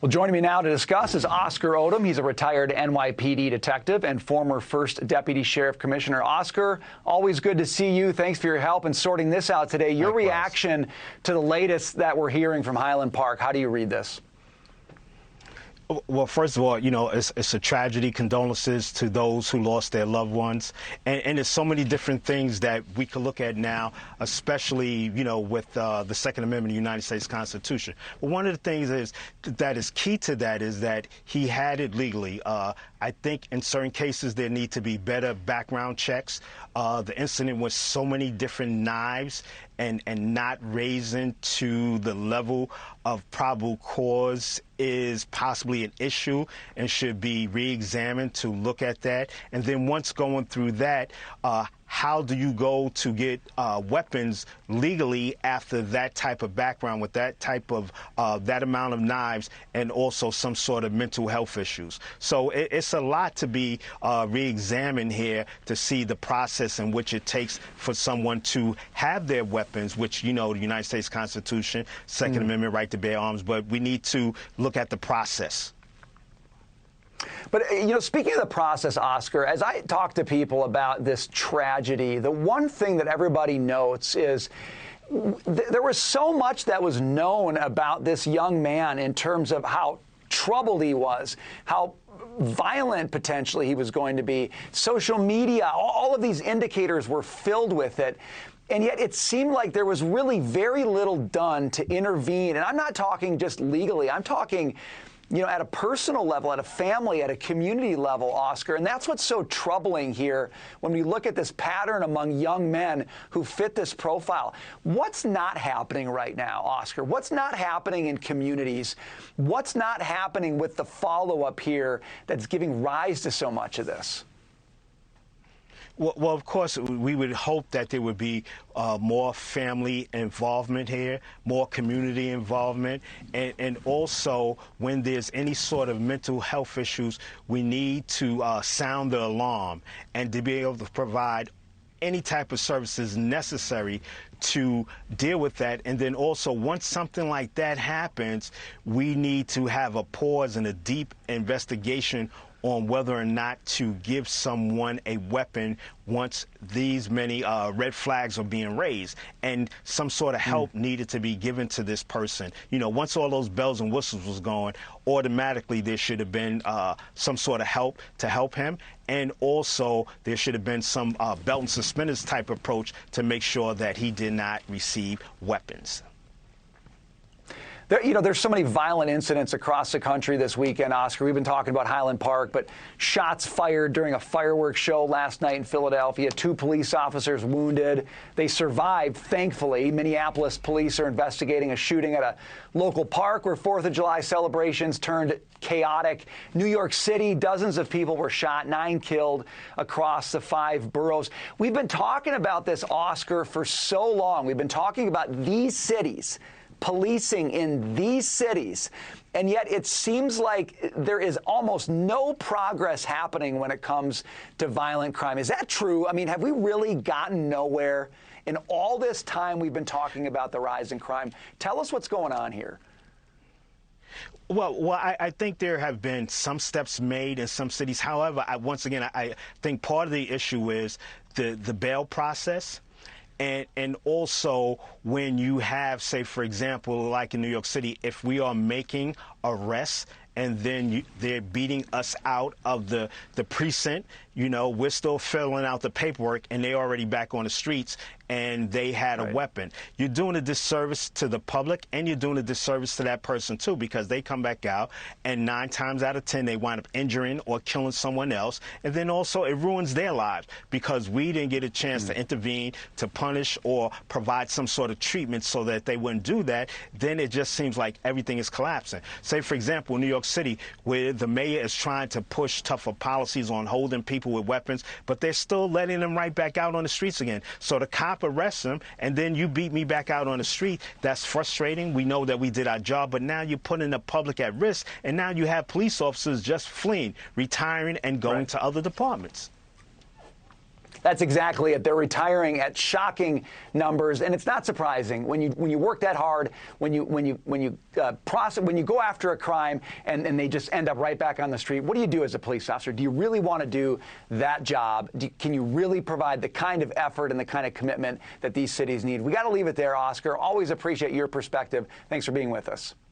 Well, joining me now to discuss is Oscar Odom. He's a retired NYPD detective and former first deputy sheriff commissioner. Oscar, always good to see you. Thanks for your help in sorting this out today. Your reaction to the latest that we're hearing from Highland Park, how do you read this? Well, first of all, you know, it's a tragedy. Condolences to those who lost their loved ones. And there's so many different things that we could look at now, especially, you know, with the Second Amendment of the United States Constitution. But one of the things that is key to that is that he had it legally. I think in certain cases there need to be better background checks. The incident with so many different knives and not raising to the level of probable cause is possibly an issue and should be re-examined to look at that. And then once going through that, how do you go to get weapons legally after that type of background with that type of that amount of knives and also some sort of mental health issues? So it's a lot to be re-examined here to see the process in which it takes for someone to have their weapons, which, you know, the United States Constitution, Second Amendment right to bear arms, but we need to look at the process. But, you know, speaking of the process, Oscar, as I talk to people about this tragedy, the one thing that everybody notes is there was so much that was known about this young man in terms of how troubled he was, how violent potentially he was going to be. Social media, all of these indicators were filled with it. And yet it seemed like there was really very little done to intervene. And I'm not talking just legally. I'm talking, you know, at a personal level, at a family, at a community level, Oscar. And that's what's so troubling here when we look at this pattern among young men who fit this profile. What's not happening right now, Oscar? What's not happening in communities? What's not happening with the follow-up here that's giving rise to so much of this? Well, of course, we would hope that there would be more family involvement here, more community involvement, and also when there's any sort of mental health issues, we need to sound the alarm and to be able to provide any type of services necessary to deal with that. And then also, once something like that happens, we need to have a pause and a deep investigation on whether or not to give someone a weapon once these many red flags are being raised, and some sort of help needed to be given to this person. You know, once all those bells and whistles was going, automatically there should have been some sort of help to help him, and also there should have been some belt and suspenders type approach to make sure that he did not receive weapons. You know, there's so many violent incidents across the country this weekend, Oscar. We've been talking about Highland Park, but shots fired during a fireworks show last night in Philadelphia. 2 police officers wounded. They survived, thankfully. Minneapolis police are investigating a shooting at a local park where 4th of July celebrations turned chaotic. New York City, dozens of people were shot, 9 killed across the 5 boroughs. We've been talking about this, Oscar, for so long. We've been talking about these cities, policing in these cities, and yet it seems like there is almost no progress happening when it comes to violent crime. Is that true? I mean, have we really gotten nowhere in all this time we've been talking about the rise in crime? Tell us what's going on here. Well, I think there have been some steps made in some cities. However, once again, I think part of the issue is the bail process. And also when you have, say, for example, like in New York City, if we are making arrests and then they're beating us out of the precinct, you know, we're still filling out the paperwork and they're already back on the streets and they had a weapon. You're doing a disservice to the public and you're doing a disservice to that person, too, because they come back out and 9 times out of 10 they wind up injuring or killing someone else. And then also it ruins their lives because we didn't get a chance to intervene, to punish or provide some sort of treatment so that they wouldn't do that. Then it just seems like everything is collapsing. Say, for example, New York City, where the mayor is trying to push tougher policies on holding people with weapons, but they're still letting them right back out on the streets again. So the cop arrests them, and then you beat me back out on the street. That's frustrating. We know that we did our job, but now you're putting the public at risk, and now you have police officers just fleeing, retiring, and going to other departments. That's exactly it. They're retiring at shocking numbers, and it's not surprising when you work that hard, when you go after a crime and they just end up right back on the street. What do you do as a police officer? Do you really want to do that job? Can you really provide the kind of effort and the kind of commitment that these cities need? We got to leave it there, Oscar. Always appreciate your perspective. Thanks for being with us.